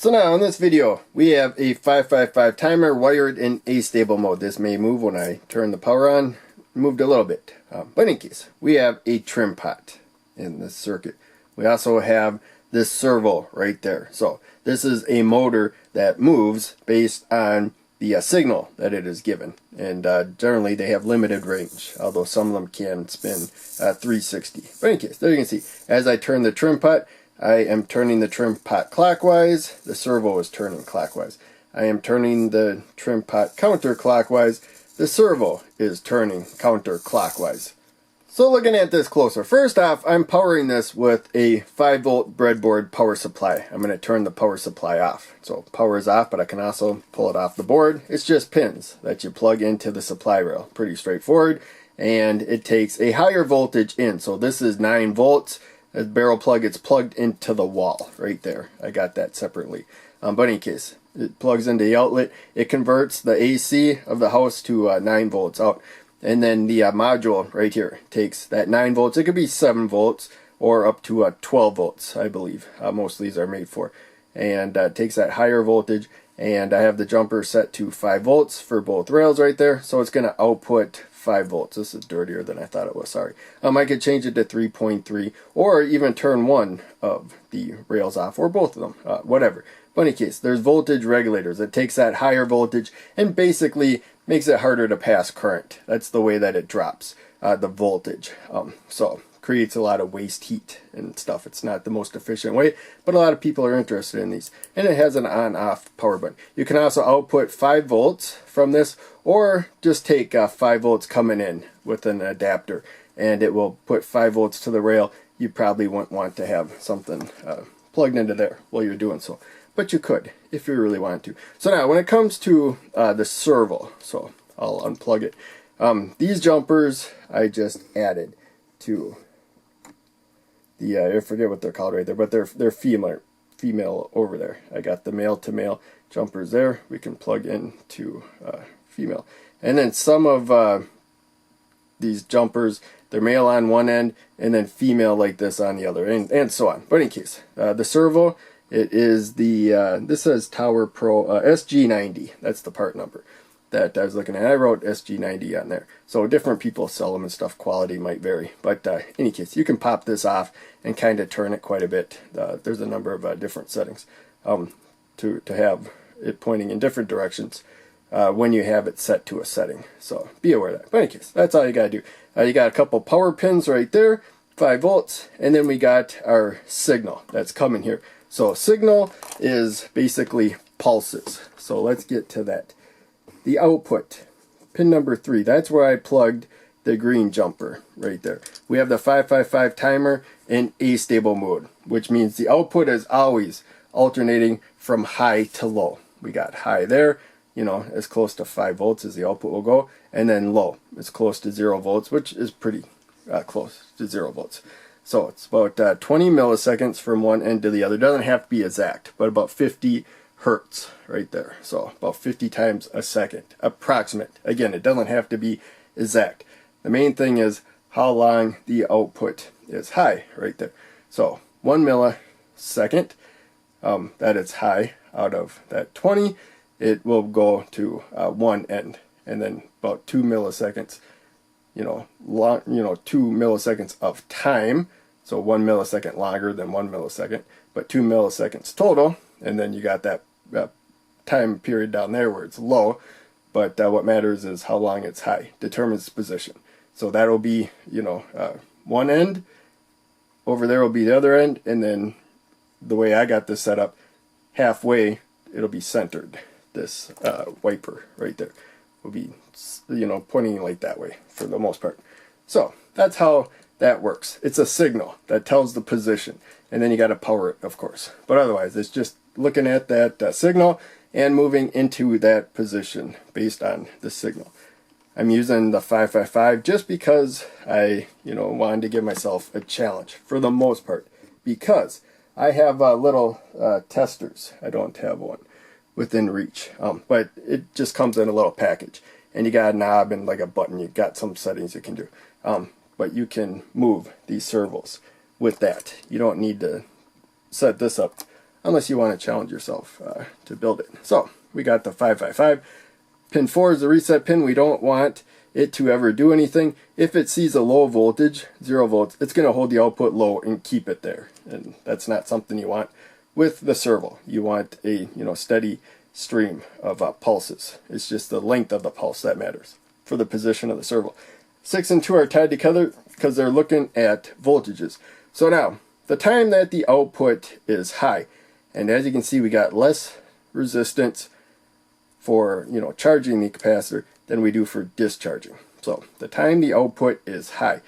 So now in this video we have a 555 timer wired in astable mode. This may move when I turn the power on. Moved a little bit, but in case, we have a trim pot in this circuit. We also have this servo right there. So this is a motor that moves based on the signal that it is given, and generally they have limited range, although some of them can spin 360. But in case, there you can see, as I turn the trim pot, I am turning the trim pot clockwise. The servo is turning clockwise. I am turning the trim pot counterclockwise. The servo is turning counterclockwise. So looking at this closer, first off, I'm powering this with a 5-volt breadboard power supply. I'm going to turn the power supply off. So power is off, but I can also pull it off the board. It's just pins that you plug into the supply rail. Pretty straightforward. And it takes a higher voltage in. So this is 9 volts. The barrel plug gets plugged into the wall right there. I got that separately. But in any case, it plugs into the outlet. It converts the AC of the house to 9 volts out. And then the module right here takes that 9 volts. It could be 7 volts or up to 12 volts, I believe. Most of these are made for. And takes that higher voltage. And I have the jumper set to 5 volts for both rails right there. So it's going to output 5 volts. This is dirtier than I thought it was, sorry. I could change it to 3.3 or even turn one of the rails off, or both of them, whatever. But in any case, there's voltage regulators. It takes that higher voltage and basically makes it harder to pass current. That's the way that it drops the voltage. So creates a lot of waste heat and stuff. It's not the most efficient way, but a lot of people are interested in these. And it has an on-off power button. You can also output 5 volts from this, or just take 5 volts coming in with an adapter, and it will put 5 volts to the rail. You probably wouldn't want to have something plugged into there while you're doing so, but you could if you really wanted to. So now when it comes to the servo, so I'll unplug it. These jumpers I just added to the I forget what they're called right there, but they're female over there. I got the male to male jumpers there. We can plug into female, and then some of these jumpers, they're male on one end and then female like this on the other, and so on. But in case, the servo, it is the this says Tower Pro SG90. That's the part number that I was looking at. I wrote SG90 on there. So different people sell them and stuff. Quality might vary. But in any case, you can pop this off and kind of turn it quite a bit. There's a number of different settings to have it pointing in different directions when you have it set to a setting. So be aware of that. But in any case, that's all you got to do. You got a couple power pins right there, 5 volts, and then we got our signal that's coming here. So signal is basically pulses. So let's get to that. The output, pin number 3, that's where I plugged the green jumper right there. We have the 555 timer in astable mode, which means the output is always alternating from high to low. We got high there, you know, as close to 5 volts as the output will go, and then low, it's close to 0 volts, which is pretty close to 0 volts. So it's about 20 milliseconds from one end to the other. Doesn't have to be exact, but about 50 hertz right there. So about 50 times a second, approximate. Again, it doesn't have to be exact. The main thing is how long the output is high right there. So 1 millisecond, that is high. Out of that 20, it will go to one end, and then about 2 milliseconds, 2 milliseconds of time. So 1 millisecond longer than 1 millisecond, but 2 milliseconds total. And then you got that time period down there where it's low, but what matters is how long it's high. Determines position. So that'll be, one end. Over there will be the other end, and then the way I got this set up, halfway it'll be centered. This wiper right there will be, pointing like that way for the most part. So that's how that works. It's a signal that tells the position, and then you got to power it, of course. But otherwise, it's just looking at that signal and moving into that position based on the signal. I'm using the 555 just because I, wanted to give myself a challenge for the most part, because I have little testers. I don't have one within reach, but it just comes in a little package, and you got a knob and like a button. You got some settings you can do. But you can move these servos with that. You don't need to set this up unless you want to challenge yourself to build it. So we got the 555. Pin 4 is the reset pin. We don't want it to ever do anything. If it sees a low voltage, 0 volts, it's going to hold the output low and keep it there. And that's not something you want with the servo. You want a steady stream of pulses. It's just the length of the pulse that matters for the position of the servo. 6 and 2 are tied together because they're looking at voltages. So now, the time that the output is high, and as you can see, we got less resistance for charging the capacitor than we do for discharging. So the time the output is high,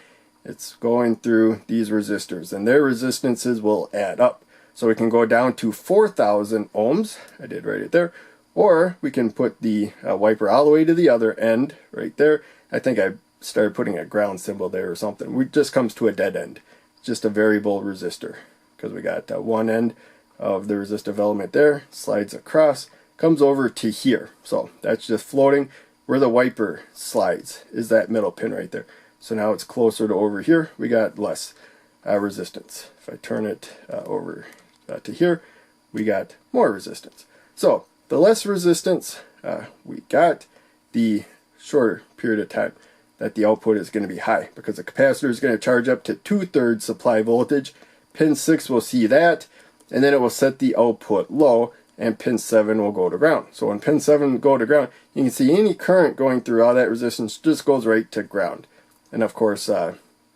it's going through these resistors, and their resistances will add up. So we can go down to 4,000 ohms. I did write it there. Or we can put the wiper all the way to the other end right there. I think I started putting a ground symbol there or something. It just comes to a dead end. Just a variable resistor, because we got one end of the resistive element there, slides across, comes over to here. So that's just floating. Where the wiper slides is that middle pin right there. So now it's closer to over here. We got less resistance. If I turn it over to here, we got more resistance. So the less resistance we got, the shorter period of time that the output is going to be high, because the capacitor is going to charge up to 2/3 supply voltage. Pin 6 will see that, and then it will set the output low, and pin 7 will go to ground. So when pin 7 go to ground, you can see any current going through all that resistance just goes right to ground. And of course,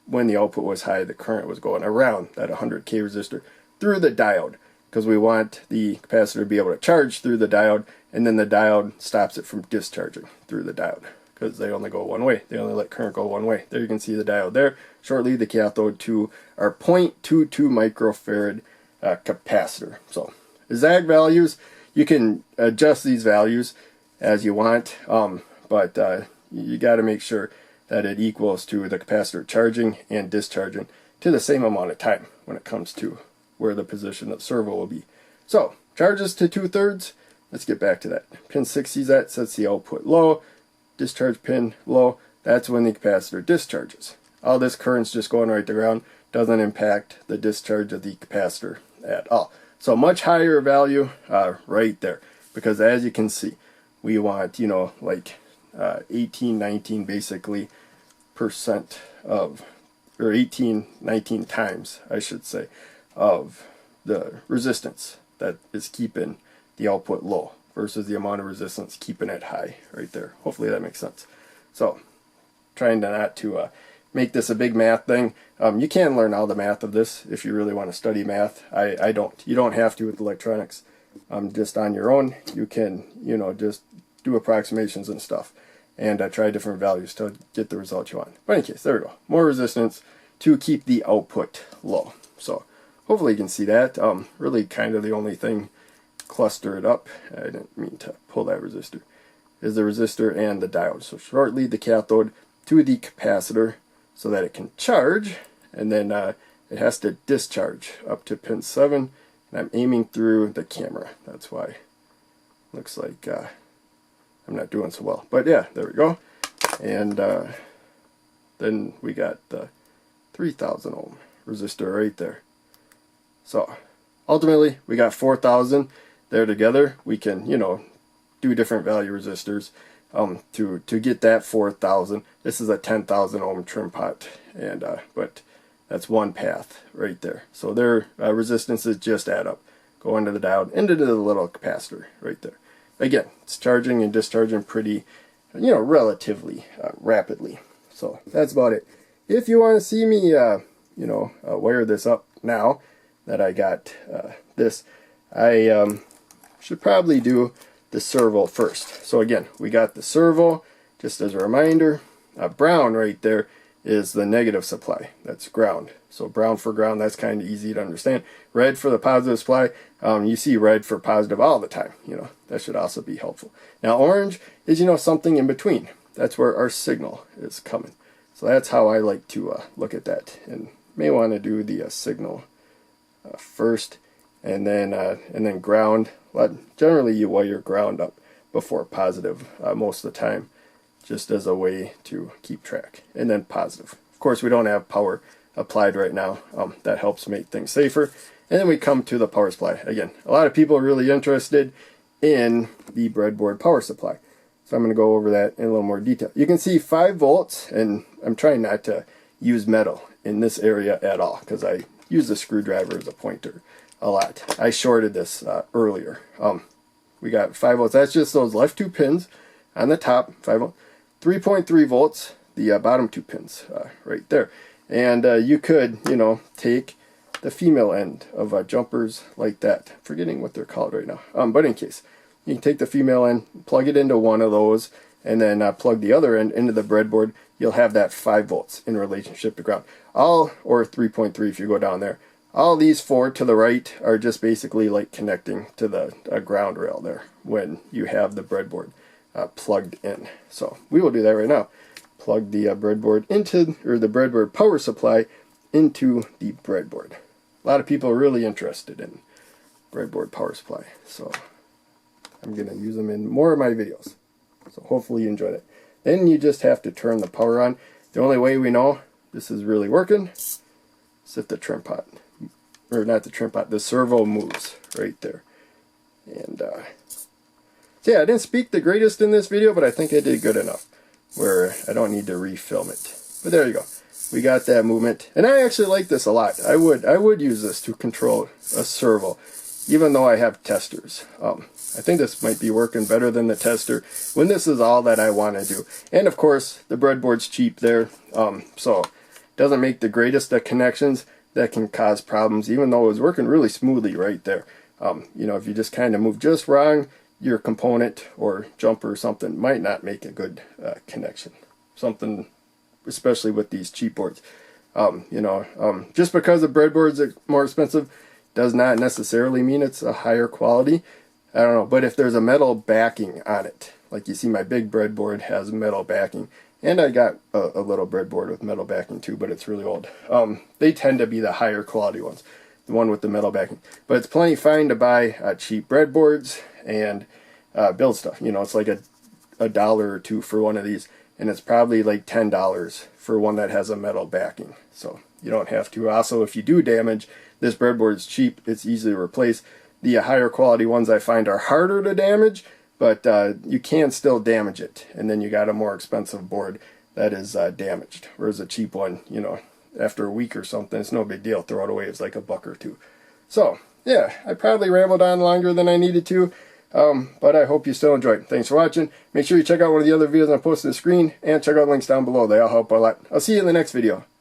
when the output was high, the current was going around that 100K resistor through the diode, because we want the capacitor to be able to charge through the diode, and then the diode stops it from discharging through the diode, because they only go one way. They only let current go one way. There you can see the diode there. Shortly, the cathode to our 0.22 microfarad capacitor. So exact values, you can adjust these values as you want, but you got to make sure that it equals to the capacitor charging and discharging to the same amount of time when it comes to where the position of the servo will be. So charges to 2/3. Let's get back to that. Pin 6 sees that, sets the output low. Discharge pin low. That's when the capacitor discharges. All this current's just going right to ground. Doesn't impact the discharge of the capacitor at all. So much higher value right there, because as you can see, we want like 18, 19 basically percent of, or 18, 19 times I should say, of the resistance that is keeping the output low versus the amount of resistance keeping it high right there. Hopefully that makes sense. So trying to not to make this a big math thing. You can learn all the math of this if you really want to study math. I don't. You don't have to with electronics. Just on your own, you can just do approximations and stuff, and try different values to get the result you want. But in any case, there we go. More resistance to keep the output low. So hopefully you can see that. Really kind of the only thing clustered up, I didn't mean to pull that resistor, is the resistor and the diode. So shortly the cathode to the capacitor so that it can charge, and then it has to discharge up to pin 7, and I'm aiming through the camera. That's why it looks like I'm not doing so well. But yeah, there we go. And then we got the 3,000 ohm resistor right there. So ultimately we got 4,000 there together. We can do different value resistors to get that 4,000. This is a 10,000 ohm trim pot, and but that's one path right there. So their resistances just add up, go into the diode, into the little capacitor right there. Again, it's charging and discharging pretty, relatively rapidly. So that's about it. If you want to see me, wire this up now that I got this, I should probably do the servo first. So again, we got the servo, just as a reminder. Brown right there is the negative supply. That's ground. So brown for ground, that's kind of easy to understand. Red for the positive supply. You see red for positive all the time. That should also be helpful. Now orange is, something in between. That's where our signal is coming. So that's how I like to look at that. And may want to do the signal first, and then ground. Generally you wire ground up before positive most of the time, just as a way to keep track. And then positive. Of course, we don't have power applied right now. That helps make things safer. And then we come to the power supply. Again, a lot of people are really interested in the breadboard power supply. So I'm going to go over that in a little more detail. You can see 5 volts, and I'm trying not to use metal in this area at all because I use the screwdriver as a pointer a lot. I shorted this earlier. We got 5 volts. That's just those left 2 pins on the top, 5 volts. 3.3 volts, the bottom 2 pins right there. And you could, you know, take the female end of jumpers like that. I'm forgetting what they're called right now. But in case, you can take the female end, plug it into one of those, and then plug the other end into the breadboard. You'll have that 5 volts in relationship to ground. Or 3.3 if you go down there. All these 4 to the right are just basically like connecting to the ground rail there when you have the breadboard plugged in. So we will do that right now. Plug the breadboard into, or the breadboard power supply into the breadboard. A lot of people are really interested in breadboard power supply, so I'm going to use them in more of my videos. So hopefully you enjoyed it. Then you just have to turn the power on. The only way we know this is really working is if the trim pot, or not the trim pot, the servo moves right there. And so yeah, I didn't speak the greatest in this video, but I think I did good enough where I don't need to refilm it. But there you go. We got that movement, and I actually like this a lot. I would use this to control a servo, even though I have testers. I think this might be working better than the tester when this is all that I want to do. And of course, the breadboard's cheap there, so it doesn't make the greatest of connections that can cause problems, even though it was working really smoothly right there. You know, if you just kind of move just wrong, your component or jumper or something might not make a good connection. Something, especially with these cheap boards. You know, just because the breadboards are more expensive does not necessarily mean it's a higher quality. I don't know, but if there's a metal backing on it, like you see my big breadboard has metal backing, and I got a little breadboard with metal backing too, but it's really old. They tend to be the higher quality ones, the one with the metal backing. But it's plenty fine to buy cheap breadboards and build stuff. You know, it's like a dollar or two for one of these, and it's probably like $10 for one that has a metal backing. So you don't have to. Also, if you do damage, this breadboard is cheap. It's easy to replace. The higher quality ones I find are harder to damage, but you can still damage it. And then you got a more expensive board that is damaged. Whereas a cheap one, you know, after a week or something, it's no big deal. Throw it away. It's like $1 or $2. So, yeah, I probably rambled on longer than I needed to. But I hope you still enjoyed. Thanks for watching. Make sure you check out one of the other videos I posted on the screen, and check out the links down below. They all help a lot. I'll see you in the next video.